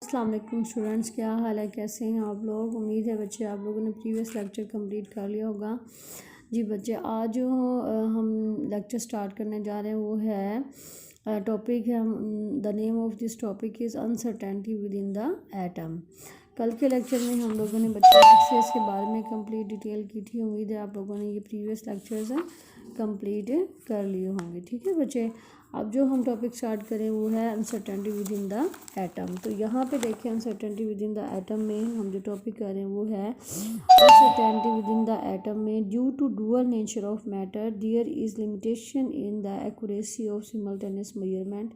अस्सलाम वालेकुम स्टूडेंट्स, क्या हाल है, कैसे हैं आप लोग। उम्मीद है बच्चे आप लोगों ने प्रीवियस लेक्चर कंप्लीट कर लिया होगा। जी बच्चे, आज जो हम लेक्चर स्टार्ट करने जा रहे हैं वो है टॉपिक है, the name of this topic is uncertainty within the atom. कल के लेक्चर में हम लोगों ने बच्चे एक्सेस के बारे में कंप्लीट डिटेल की थी। उम्मीद है आप लोगों ने ये प्रीवियस लेक्चर्स कंप्लीट कर लिए होंगे। ठीक है बच्चे, अब जो हम टॉपिक स्टार्ट करें वो है uncertainty within the atom. तो यहाँ पे देखें, uncertainty within the atom में हम जो टॉपिक कर रहे हैं वो है uncertainty within the atom में due to dual nature of matter there is limitation in the accuracy of simultaneous measurement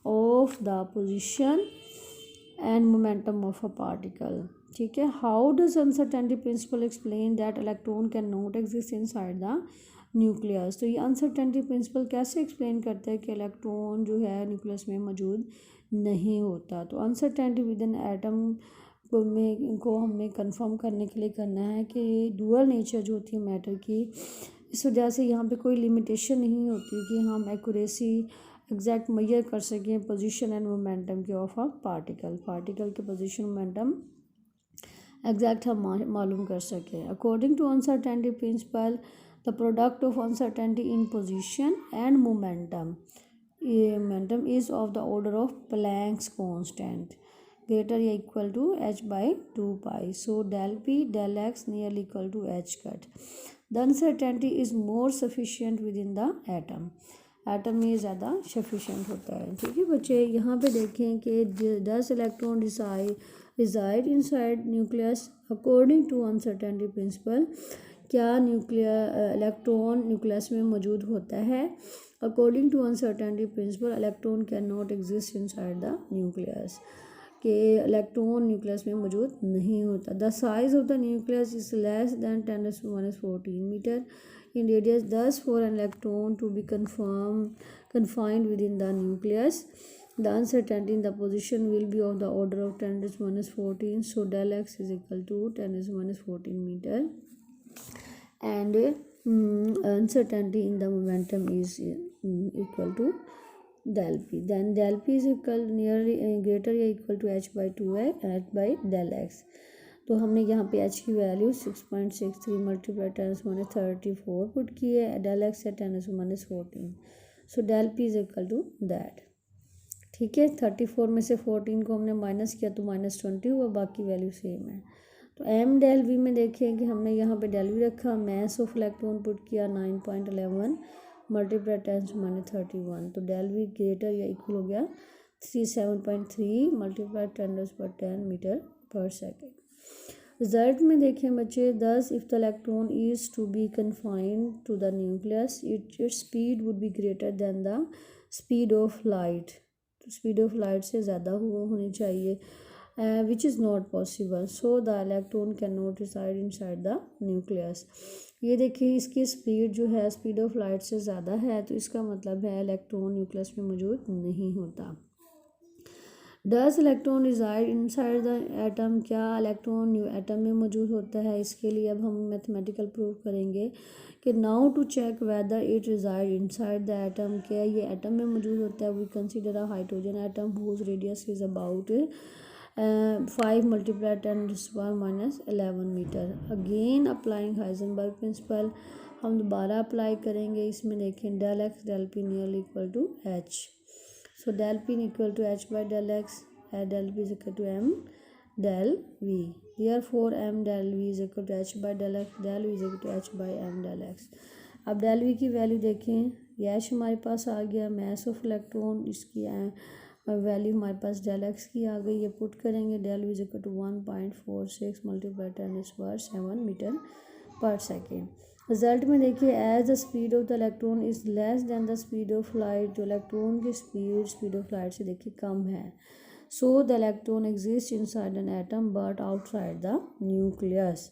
of the position and momentum of a particle. ठीक है, how does uncertainty principle explain that electron can not exist inside the nucleus. तो ये uncertainty principle कैसे explain करता है कि electron जो है न्यूक्लियस में मौजूद नहीं होता। तो अनसर्टेनिटी विद इन एटम को हमें कंफर्म करने के लिए करना है कि डुअल नेचर जो होती है मैटर की, इस वजह से यहाँ पे कोई लिमिटेशन नहीं होती कि हम एक्यूरेसी एग्जैक्ट मेजर कर सकें पोजीशन एंड मोमेंटम के ऑफ अ पार्टिकल के पोजीशन मोमेंटम एग्जैक्ट हम मालूम कर सकें। According to uncertainty principle the product of uncertainty in position and momentum is of the order of Planck's constant greater or equal to h by 2 pi. So del p del x nearly equal to h cut. The uncertainty is more sufficient within the atom. Atom में ज़्यादा sufficient होता है। ठीक है बच्चे, यहाँ पे देखें कि 10 electron reside inside nucleus according to uncertainty principle. क्या इलेक्ट्रॉन न्यूक्लियस में मौजूद होता है। According to uncertainty principle electron can not exist inside the nucleus, कि इलेक्ट्रॉन न्यूक्लियस में मौजूद नहीं होता। The size of the nucleus is less than 10⁻⁴ metre in radius. Thus for an electron to be confined within the nucleus, the uncertainty in the position will be of the order of 10⁻⁴. So del x is equal to 10⁻⁴ meter. And uncertainty in the momentum is equal to del p. Then del p is equal nearly greater or equal to h by 2h by del x. तो हमने यहाँ पे h की value 6.63 multiply 10⁻34 put की है, del x है 10⁻⁴. So del p is equal to that. ठीक है, 34 में से 14 को हमने माइनस किया तो -20 हुआ, बाकी वैल्यू सेम है। तो एम डेल वी में देखें कि हमने यहाँ पे डेल वी रखा, मैस ऑफ इलेक्ट्रॉन पुट किया 9.11 मल्टीप्लाई 10⁻31। तो डेल वी ग्रेटर या इक्वल हो गया 37.3 multiply 10⁻10 metre per second. Result में देखें बच्चे, thus if the electron is to be confined to the nucleus its speed would be greater than the speed of light. तो speed of light से ज़्यादा होनी चाहिए, which is not possible, so the electron cannot reside inside the nucleus. ये देखिए, इसकी speed जो है स्पीड ऑफ लाइट से ज़्यादा है, तो इसका मतलब है इलेक्ट्रॉन न्यूक्लियस में मौजूद नहीं होता। Does electron reside inside the atom, क्या इलेक्ट्रॉन एटम में मौजूद होता है। इसके लिए अब हम मैथमेटिकल प्रूव करेंगे कि now to check whether it reside inside the atom, क्या ये एटम में मौजूद होता है। We consider a hydrogen atom whose radius is about 5 multiply 10⁻11 metre. Again applying Heisenberg principle, हम दोबारा अप्लाई करेंगे। इसमें देखें del X del P nearly equal to H. So del P equal to H by del X, del P is equal to M del V. Therefore M del V is equal to H by del X, del V is equal to H by M del X. अब del V की value देखें, ये H हमारे पास आ गया, mass of electron इसकी value हमारे पास डेल एक्स की आ गई, ये पुट करेंगे, del V is equal to 1.46 multiply 10⁻7 metre per second. Result में देखिए, as the speed of the electron is less than the speed of light, जो इलेक्ट्रॉन की स्पीड ऑफ लाइट से देखिए कम है। So the electron exist inside an atom but outside the nucleus.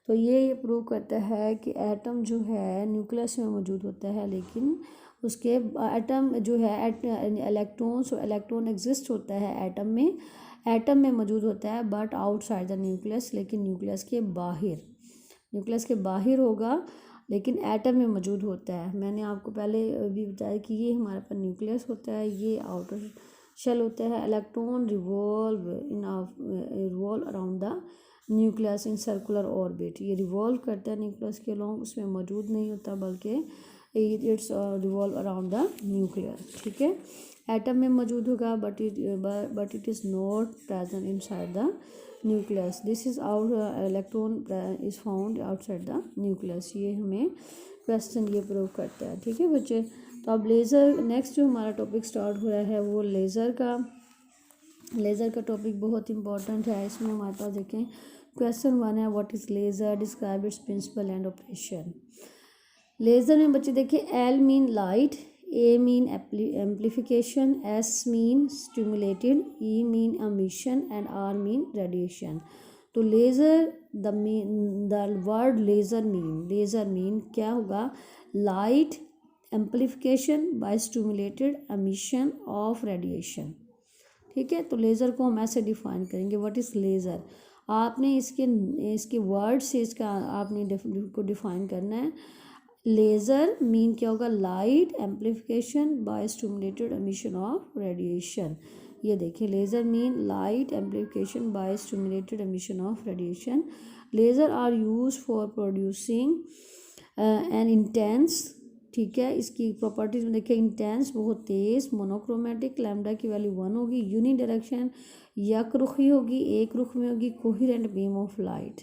तो ये प्रूव करता है कि एटम जो है न्यूक्लियस में मौजूद होता है, लेकिन उसके एटम जो है इलेक्ट्रॉन एग्जिस्ट होता है एटम में मौजूद होता है, बट आउटसाइड द न्यूक्लियस, लेकिन न्यूक्लियस के बाहर होगा, लेकिन एटम में मौजूद होता है। मैंने आपको पहले भी बताया कि ये हमारे पास न्यूक्लियस होता है, ये आउटर शेल होता है electron revolve around the nucleus in circular orbit. ये रिवॉल्व करता है न्यूक्लियस के अलॉन्ग, उसमें मौजूद नहीं होता बल्कि it's revolve around the nucleus. ठीक है, एटम में मौजूद होगा but it is not present inside the nucleus. This is out electron is found outside the nucleus. ये हमें क्वेश्चन ये प्रूव करता है। ठीक है बच्चे, तो अब लेज़र नेक्स्ट जो हमारा टॉपिक स्टार्ट हो रहा है वो लेज़र का टॉपिक बहुत इंपॉर्टेंट है। इसमें हमारे पास देखें क्वेश्चन 1 है, what is laser, describe its principle and operation. Laser में बच्चे देखिए L mean light, A mean amplification, S mean stimulated, E mean emission and R mean radiation. तो laser the word laser mean क्या होगा, light amplification by stimulated emission of radiation. ठीक है, तो laser को हम ऐसे डिफाइन करेंगे, व्हाट इज़ लेज़र। आपने इसके वर्ड से इसका आपने को डिफाइन करना है। लेज़र मीन क्या होगा, light amplification by stimulated emission of radiation. ये देखिए laser mean light amplification by stimulated emission of radiation. Laser are use for producing an intense. ठीक है, इसकी प्रॉपर्टीज में देखिए इंटेंस बहुत तेज़, मोनोक्रोमेटिक, लैम्डा की वैल्यू 1 होगी, यूनी डायरेक्शन यक रुखी होगी, एक रुख में होगी, कोहेरेंट बीम ऑफ लाइट।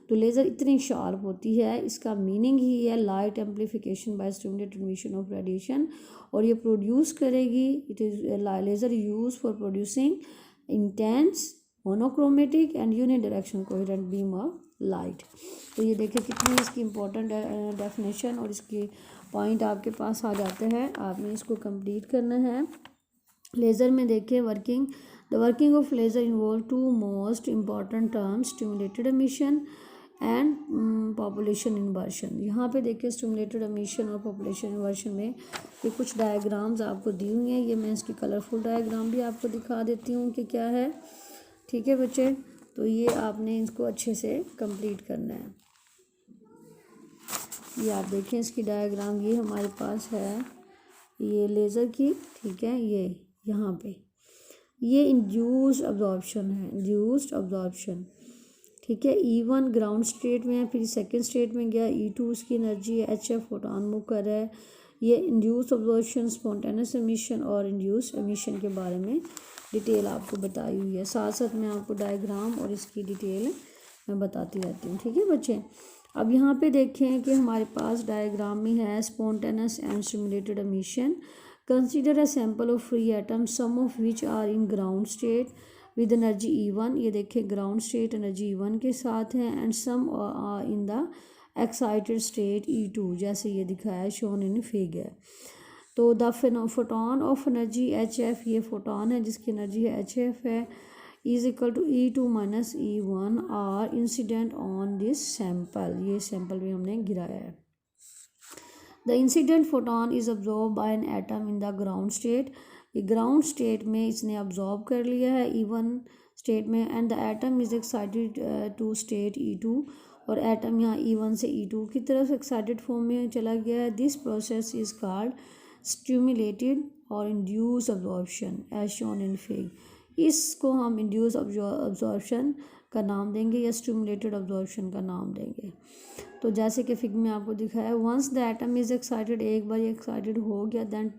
तो लेज़र इतनी शार्प होती है, इसका मीनिंग ही है light amplification by stimulated emission of radiation, और ये प्रोड्यूस करेगी। It is laser use for producing intense, monochromatic and uni direction coherent beam of light. तो ये देखिए कितनी इसकी इम्पोर्टेंट डेफिनेशन और इसकी पॉइंट आपके पास आ जाते हैं, आपने इसको कंप्लीट करना है। लेज़र में देखिए the working of laser involve 2 most important terms, stimulated emission and population inversion. यहाँ पे देखिए स्टिमुलेटेड एमिशन और पॉपुलेशन इन्वर्शन में ये कुछ डायग्राम्स आपको दी हुई हैं। ये मैं इसकी कलरफुल डायग्राम भी आपको दिखा देती हूँ कि क्या है। ठीक है बच्चे, तो ये आपने इसको अच्छे से कंप्लीट करना है। ये आप देखें इसकी डायग्राम, ये हमारे पास है ये लेज़र की। ठीक है, ये यहाँ पे ये इंड्यूस्ड अब्जॉर्प्शन है, इंड्यूस्ड अब्जॉर्प्शन। ठीक है, E1 ग्राउंड स्टेट में है, फिर सेकंड स्टेट में गया, E2 उसकी एनर्जी है, HF फोटोन मूव कर रहा है। ये इंड्यूस्ड अब्जॉर्प्शन, स्पॉन्टेनियस एमिशन और इंड्यूस्ड एमिशन के बारे में डिटेल आपको बताई हुई है। साथ साथ मैं आपको डायग्राम और इसकी डिटेल मैं बताती रहती हूँ। ठीक है बच्चे, अब यहाँ पे देखें कि हमारे पास डायग्राम में है spontaneous and stimulated emission. Consider a sample of free atom, some of which are in ground state with energy E1। ये देखें ग्राउंड स्टेट एनर्जी E1 के साथ है, and some are in the excited state E2, जैसे ये दिखाया है shown in figure. तो the photon of energy HF, ये फोटोन है जिसकी एनर्जी है HF है, is equal to E2 minus E1 are incident on this sample. ये सैंपल भी हमने गिराया है। The incident photon is absorb by an atom in the ground state. ये ग्राउंड स्टेट में इसने अब्जॉर्ब कर लिया है E1 स्टेट में, and the atom is excited to state E2, और एटम यहाँ E1 से E2 की तरफ एक्साइटेड फॉर्म में चला गया है। This process is called stimulated और induce absorption as shown in fig. इसको हम इंड्यूस अब्जॉर्प्शन का नाम देंगे या स्टिमुलेटेड अब्जॉर्प्शन का नाम देंगे। तो जैसे कि फिग में आपको दिखाया है, once the atom is excited, एक बार एक्साइटेड हो गया, then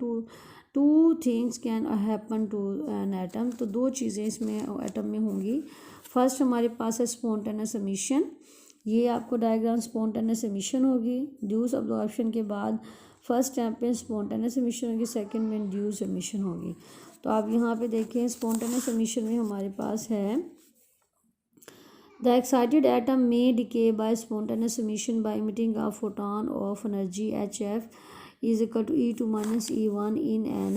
two things can happen to an atom. तो 2 चीज़ें इसमें एटम में होंगी। फर्स्ट हमारे पास है स्पॉन्टेनियस एमिशन, ये आपको डायग्राम स्पॉन्टेनियस एमिशन होगी। इंड्यूस अब्जॉर्प्शन के बाद फर्स्ट स्टेप पे स्पॉन्टेनियस एमिशन होगी, सेकंड में इंड्यूस एमिशन होगी। तो आप यहाँ पे देखें स्पॉन्टेनियस एमिशन में हमारे पास है the excited atom may decay by spontaneous emission by emitting a photon of energy HF is equal to E2 minus E1 in an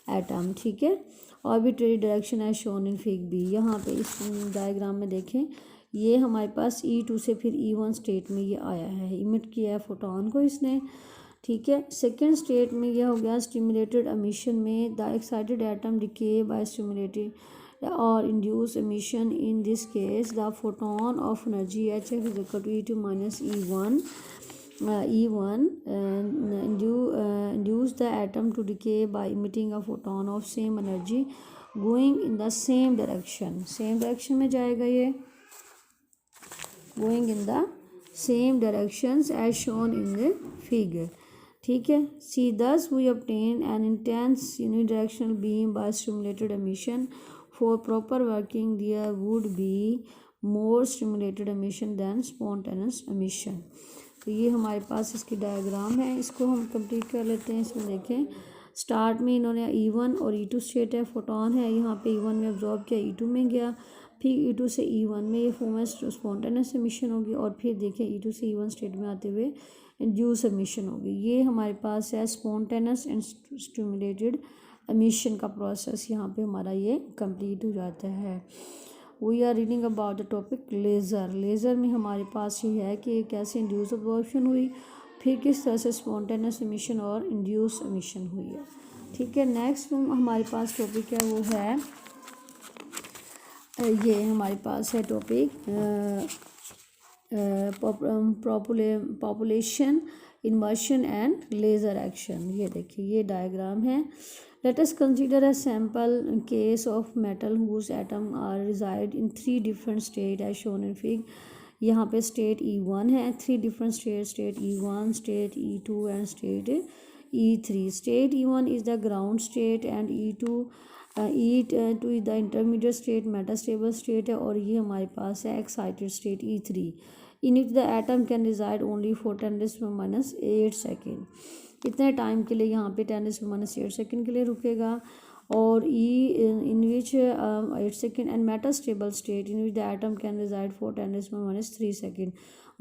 atom. ठीक है, ऑर्बिटरी डायरेक्शन है शोन इन फिग बी। यहाँ पे इस डायग्राम में देखें ये हमारे पास E2 से फिर E1 स्टेट में ये आया है, इमिट किया है फोटोन को इसने। ठीक है, सेकेंड स्टेट में यह हो गया स्टिमुलेटेड एमिशन में the excited atom decay by stimulated or induced emission. In this case the photon of energy HF is equal to E2 minus E1 induce the atom to decay by emitting a photon of same energy going in the same direction, same direction में जाएगा ये, going in the same directions as shown in the figure, ठीक है। See this we obtain an intense unidirectional beam by stimulated emission. For proper working there would be more stimulated emission than spontaneous emission. तो ये हमारे पास इसकी diagram है, इसको हम complete कर लेते हैं। इसमें देखें स्टार्ट में इन्होंने E1 और E2 स्टेट है, फोटोन है यहाँ पे, E1 में अब्जॉर्ब किया, E2 में गया, फिर E2 से E1 में ये फॉर्म स्पॉन्टेनियस एमिशन होगी, और फिर देखें E2 से E1 स्टेट में आते हुए इंड्यूस एमिशन होगी। ये हमारे पास है स्पॉन्टेनियस एंड स्टिमुलेटेड एमिशन का प्रोसेस, यहाँ पे हमारा ये कंप्लीट हो जाता है। We are reading about the topic laser. Laser में हमारे पास ये है कि कैसे इंड्यूस अब्जॉर्प्शन हुई, फिर किस तरह से स्पॉन्टेनियस एमिशन और इंड्यूस एमिशन हुई है, ठीक है। नेक्स्ट हमारे पास टॉपिक है वो है ये हमारे पास है topic population inversion and laser action. ये देखिए ये डायग्राम है। Let us consider a sample case of metal whose atom are reside in 3 different state as shown in fig. यहाँ पे स्टेट E1 है, 3 different state E1, state E2 and state E3। State E1 is the ground state and E2 is the intermediate state, metastable state है, और ये हमारे पास है excited state E3 in which the atom can reside only for 10⁻8 second. इतने time के लिए यहाँ पे 10⁻8 सेकेंड के लिए रुकेगा, और in which 8 second and metastable state in which the atom can reside for 10⁻3 second,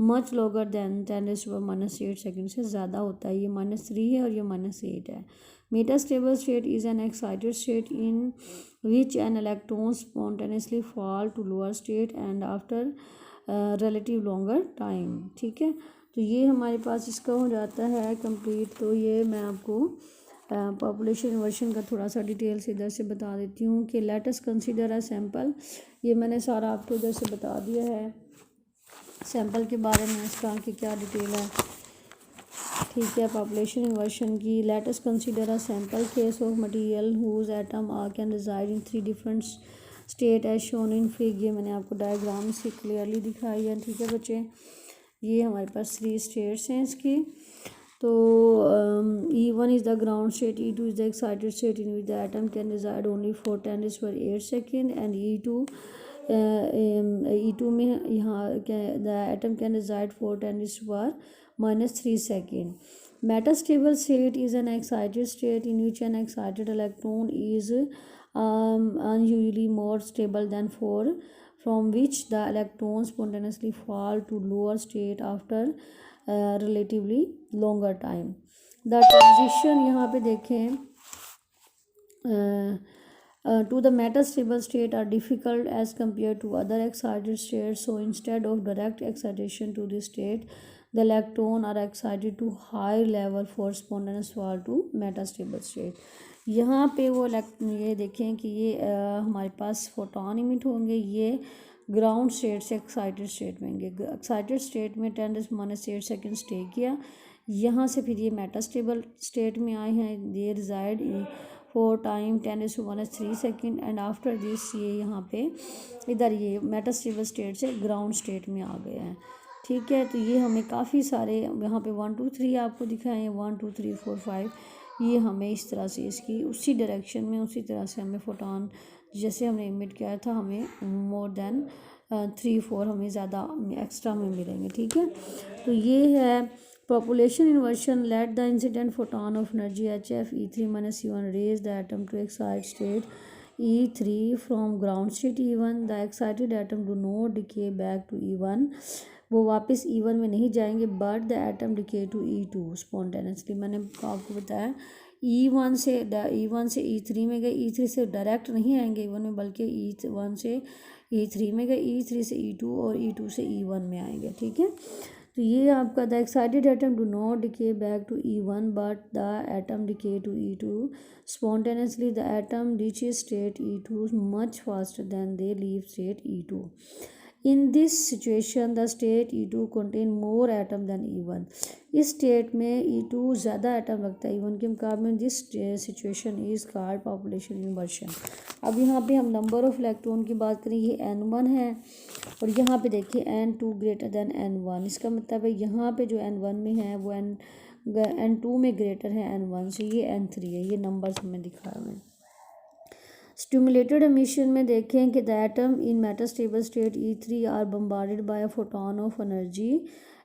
much longer than 10⁻8 second से ज़्यादा होता है। ये -3 है और ये -8 है। Metastable state is an excited state in which an electron spontaneously fall to lower state and after relative longer time, ठीक है। तो ये हमारे पास इसका हो जाता है कंप्लीट। तो ये मैं आपको पॉपुलेशन इन्वर्शन का थोड़ा सा डिटेल से इधर से बता देती हूँ कि late us consider a sample. ये मैंने सारा आपको इधर से बता दिया है सैम्पल के बारे में, इसका कि क्या डिटेल है, ठीक है। पॉपुलेशन इन्वर्शन की, let us consider a sample case of material whose atom are can reside in 3 different state as shown in fig. ये मैंने आपको डायग्राम से क्लियरली दिखाई है, ठीक है बच्चे। ये हमारे पास 3 स्टेट्स हैं इसकी। तो E1 is the ground state, E2 is the excited state in which the atom can reside only for 10⁸ second and E2 में यहाँ the atom can reside for 10⁻³ second. Metastable state is an excited state in which an excited electron is unusually more stable than 4, from which the electrons spontaneously fall to lower state after relatively longer time. The transition यहाँ पे देखें to the metastable state are difficult as compared to other excited states. So instead of direct excitation to this state, the electron are excited to high level for spontaneous fall to metastable state. यहाँ पे वो ये देखें कि ये हमारे पास photon emit होंगे, ये ग्राउंड स्टेट से एक्साइटेड स्टेट में होंगे। एक्साइटेड स्टेट में 10⁻8 सेकेंड स्टे किया, यहाँ से फिर ये मेटास्टेबल स्टेट में आए हैं, they reside for time 10⁻³ second and after this ये यहाँ पे इधर ये मेटास्टेबल स्टेट से ग्राउंड स्टेट में आ गए हैं, ठीक है। तो ये हमें काफ़ी सारे यहाँ पे 1 2 3 आपको दिखाए हैं, 1 2 3 4 5, ये हमें इस तरह से इसकी उसी डायरेक्शन में उसी तरह से हमें फोटोन जैसे हमने इमिट किया था हमें मोर देन 3 4 हमें ज़्यादा एक्स्ट्रा में मिलेंगे, ठीक है। तो ये है population inversion. Let the incident photon of energy HF E3-E1 raise the atom to excited state E3 from ground state E1। The excited atom do not decay back to E1, वो वापस E1 में नहीं जाएंगे, but the atom decay to E2 spontaneously. मैंने आपको बताया E1 से E3 में गए, E3 से डायरेक्ट नहीं आएंगे E1 में, बल्कि E1 से E3 में गए, E3 से E2 और E2 से E1 में आएंगे, ठीक है। तो ये आपका the excited atom do not decay back to E1 but the atom decay to E2 spontaneously. The atom reaches state E2 much faster than they leave state E2। In this situation the state E2 contain more atom than E1। इस state में E2 ज़्यादा atom रखता है E1 के मुकाबले। This situation is called population inversion. अब यहाँ पे हम नंबर ऑफ इलेक्ट्रॉन की बात करें, ये N1 है और यहाँ पे देखिए N2 ग्रेटर देन N1। इसका मतलब है यहाँ पे जो N1 में है वो N2 में ग्रेटर है N1 से, ये N3 है। ये नंबर्स हमें दिखा हुए हैं। स्टिमुलेटेड एमिशन में देखें कि the atom in metastable state E3 are bombarded by a photon of energy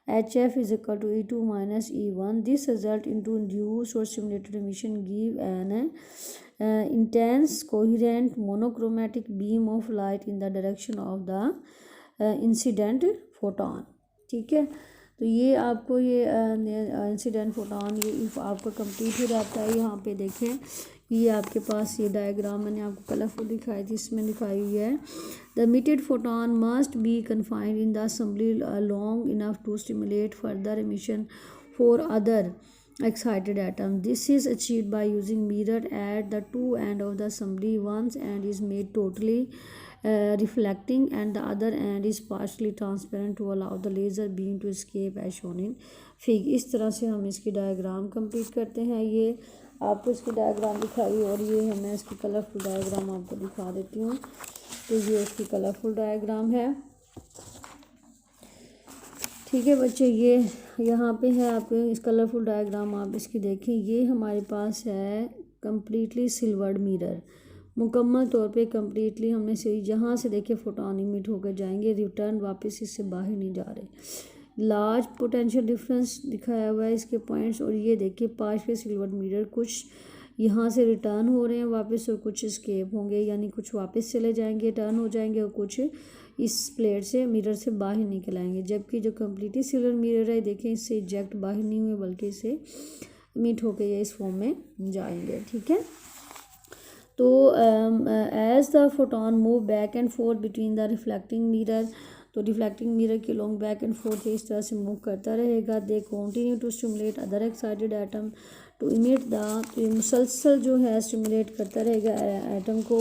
HF is equal to E2 minus E1. This result into induced or stimulated emission give an intense coherent monochromatic beam of light in the direction of the incident photon। ठीक है, तो ये आपको ये incident photon ये आपको complete हो जाता है। यहाँ पे देखें, ये आपके पास ये डायग्राम मैंने आपको कलरफुल दिखाई थी, इसमें दिखाई हुई है the emitted photon must be confined in the assembly long enough to stimulate further emission for other excited atom. This is achieved by using mirror at the two end of the assembly. One end is made totally reflecting and the other end is partially transparent to allow the laser beam to escape as shown in fig। इस तरह से हम इसकी diagram complete करते हैं। ये आपको इसकी डायग्राम दिखाई और ये मैं इसकी कलरफुल डायग्राम आपको दिखा देती हूँ। तो ये इसकी कलरफुल डायग्राम है। ठीक है बच्चे, ये यहाँ पे है आपको इस कलरफुल डायग्राम, आप इसकी देखें। ये हमारे पास है कम्प्लीटली सिल्वर्ड मिरर, मुकम्मल तौर पे कम्प्लीटली हमने से यहाँ से देखे फोटोन इमिट होकर जाएंगे, रिटर्न वापस इससे बाहर नहीं जा रहे। लार्ज पोटेंशियल डिफरेंस दिखाया हुआ है इसके पॉइंट्स। और ये देखिए पार्शियल सिल्वर्ड मिरर, कुछ यहाँ से रिटर्न हो रहे हैं वापस और कुछ स्केप होंगे, यानी कुछ वापस चले जाएंगे टर्न हो जाएंगे और कुछ इस प्लेट से मिरर से बाहर निकल आएंगे। जबकि जो कम्प्लीटली सिल्वर मिरर है देखें, इससे इजेक्ट बाहर नहीं हुए बल्कि इससे मीट होकर ये इस फॉर्म में जाएंगे। ठीक है, तो as the photon move back and forth between the reflecting mirror, तो रिफ्लेक्टिंग मिरर के लॉन्ग बैक एंड फोर्थ इस तरह से मूव करता रहेगा। They continue to stimulate other excited atom to emit the, तो ये मुसलसल जो है स्टिमुलेट करता रहेगा एटम को,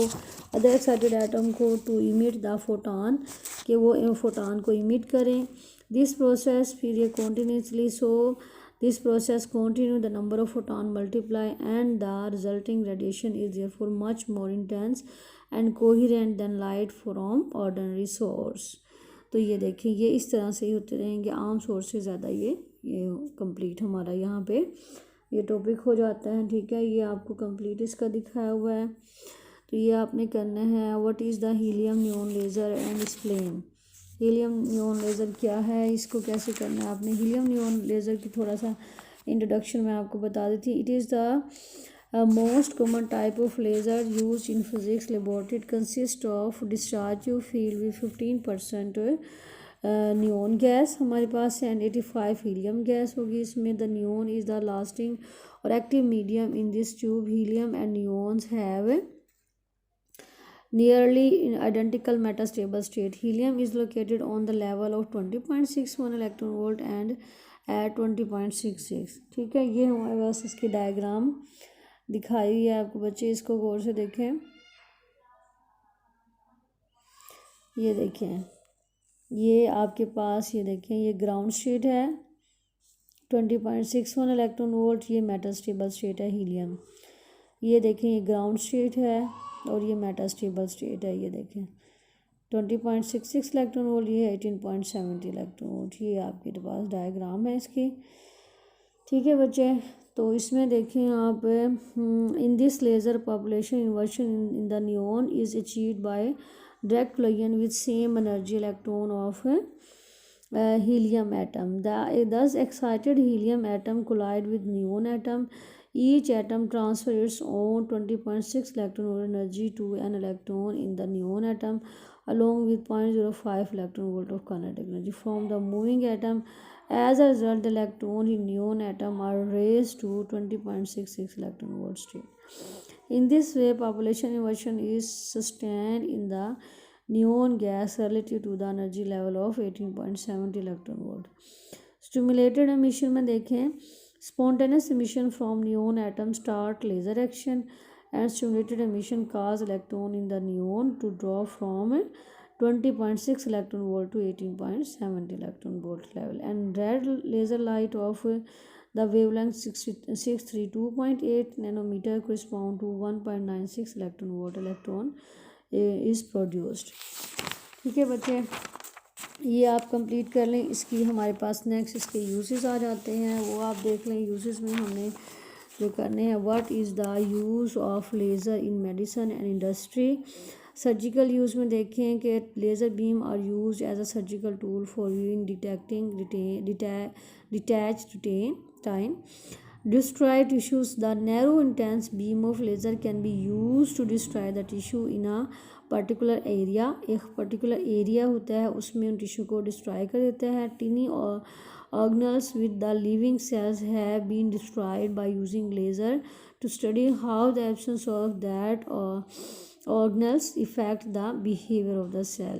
अदर एक्साइटेड एटम को, टू इमिट द फोटोन, कि वो फोटोन को इमिट करें। दिस प्रोसेस फिर ये continuously, so this process continue, the number of photon multiply and the resulting radiation is therefore much more intense and coherent than light from ordinary source। तो ये देखिए ये इस तरह से ही होते रहेंगे, आम सोर्स से ज़्यादा ये कंप्लीट हमारा यहाँ पे ये टॉपिक हो जाता है। ठीक है, ये आपको कंप्लीट इसका दिखाया हुआ है। तो ये आपने करना है what is the helium neon laser and explain. Helium neon laser क्या है, इसको कैसे करना है आपने। हीलियम नियॉन लेज़र की थोड़ा सा इंट्रोडक्शन मैं आपको बता देती हूँ। It is the most common type of laser use in physics laboratory. It consist of discharge field with 15% neon gas हमारे पास है एंड 85 हीलियम गैस होगी इसमें। The neon is the lasting और active medium in this tube. Helium and neons have nearly identical metastable state. Helium is located on the level of 20.61 electron volt and at 20.66। ठीक है, ये हमारे पास इसकी diagram दिखाई हुई है आपको बच्चे, इसको गौर से देखें। ये देखें, ये आपके पास ये देखें, ये ग्राउंड स्टेट है 20.61 इलेक्ट्रॉन वोल्ट, ये मेटास्टेबल स्टेट है हीलियम। ये देखें, ये ग्राउंड स्टेट है और ये मेटास्टेबल स्टेट है। ये देखें 20.66 इलेक्ट्रॉन वोल्ट, ये 18.70 इलेक्ट्रॉन वोल्ट। ये आपके पास डायग्राम है इसकी। ठीक है बच्चे, तो इसमें देखें आप, in this laser population inversion in the neon is achieved by direct collision with same energy electron of helium atom। Thus excited helium atom collide with neon atom। Each atom transfers its own 20.6 electron volt energy to an electron in the neon atom along with 0.05 electron volt of kinetic energy from the moving atom। As a result, the electron in neon atom are raised to 20.66 electron volt state। In this way, population inversion is sustained in the neon gas relative to the energy level of 18.70 electron volt। Stimulated emission में देखें, spontaneous emission from neon atom start laser action and stimulated emission cause electron in the neon to drop from 20.6 electron volt to 18.70 electron volt level. And red laser light of the wavelength 632.8 nanometer correspond to 1.96 electron volt electron is produced. ठीक है बच्चे, ये आप complete कर लें. इसकी हमारे पास next इसके यूजेस आ जाते हैं, वो आप देख लें. यूजेस में हमने जो करने हैं, what is the use of laser in medicine and industry. Surgical use में देखें कि laser beam are use as a surgical tool for viewing detecting detach time destroy tissues. The narrow intense beam of laser can be used to destroy the tissue in a particular area. एक particular area होता है, उसमें उन tissue को destroy कर देते हैं. Tiny organelles with the living cells have been destroyed by using laser to study how the absence of that organelles affect the behavior of the cell.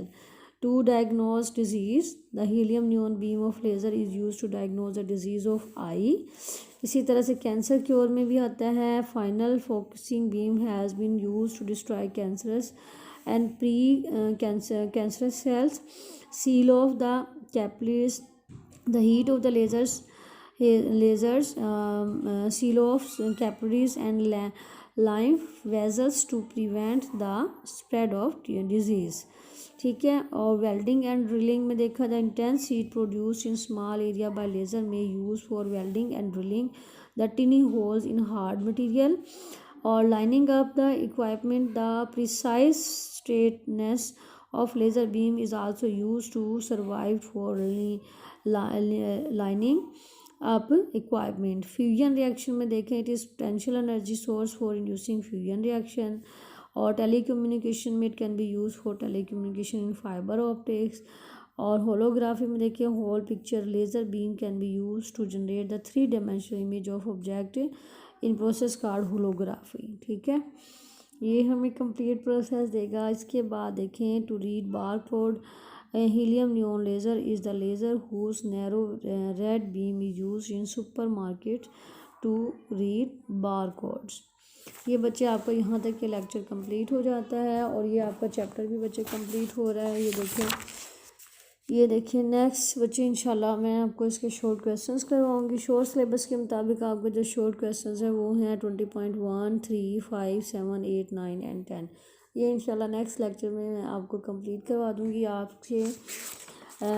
To diagnose disease, the helium neon beam of laser is used to diagnose the disease of eye. इसी तरह से cancer cure में भी आता है. Final focusing beam has been use to destroy cancerous and precancerous cells. Seal off the capillaries, the heat of the lasers seal off capillaries and lymph vessels to prevent the spread of disease. ठीक है. और welding and drilling में देखा जाए, intense heat produced in small area by laser में use for welding and drilling the tiny holes in hard material. और lining up the equipment, the precise straightness of laser beam is also used to survive for lining up equipment. Fusion reaction में देखें, it is potential energy source for inducing fusion reaction. और telecommunication में it can be used for telecommunication in fiber optics. और holography में देखिए, whole picture laser beam can be used to generate the 3-dimensional image of object in process called holography. ठीक है, ये हमें complete process देगा. इसके बाद देखें, to read barcode. Helium neon laser is the laser whose narrow red beam is use in supermarket to read barcodes. ये बच्चे आपका यहाँ तक के लेक्चर कंप्लीट हो जाता है और ये आपका चैप्टर भी बच्चे कंप्लीट हो रहा है. ये देखिए नेक्स्ट बच्चे इंशाल्लाह मैं आपको इसके शॉर्ट क्वेश्चंस करवाऊंगी. शॉर्ट सिलेबस के मुताबिक आपके जो शॉर्ट क्वेश्चंस हैं वो हैं 20.1, 3, 5, 7, 8, 9 एंड 10. ये इंशाल्लाह नेक्स्ट लेक्चर में मैं आपको कंप्लीट करवा दूंगी. आपसे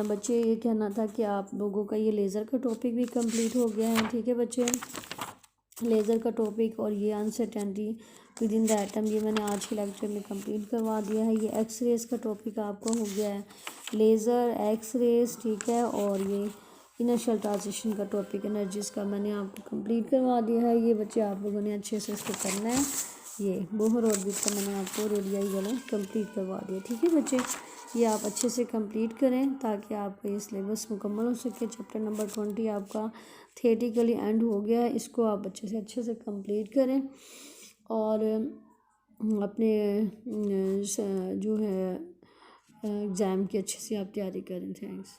बच्चे ये कहना था कि आप लोगों का ये लेज़र का टॉपिक भी कंप्लीट हो गया है. ठीक है बच्चे, लेज़र का टॉपिक और ये uncertainty within the atom, ये मैंने आज के लेक्चर में कंप्लीट करवा दिया है. ये एक्स रेज का टॉपिक आपको हो गया है, लेज़र, एक्स रेज. ठीक है, और ये इनर्शियल ट्रांजिशन का टॉपिक एनर्जीज का मैंने आपको कंप्लीट करवा दिया है. ये बच्चे आप लोगों ने अच्छे से इसको करना है. ये बोहर और भी का मैंने आपको रेडियाई वाला कंप्लीट करवा दिया. ठीक है बच्चे, ये आप अच्छे से कंप्लीट करें ताकि आपका ये सिलेबस मुकम्मल हो सके. चैप्टर नंबर 20 आपका थियोरेटिकली एंड हो गया है. इसको आप अच्छे से कंप्लीट करें और अपने जो है एग्ज़ाम की अच्छे से आप तैयारी करें. थैंक्स.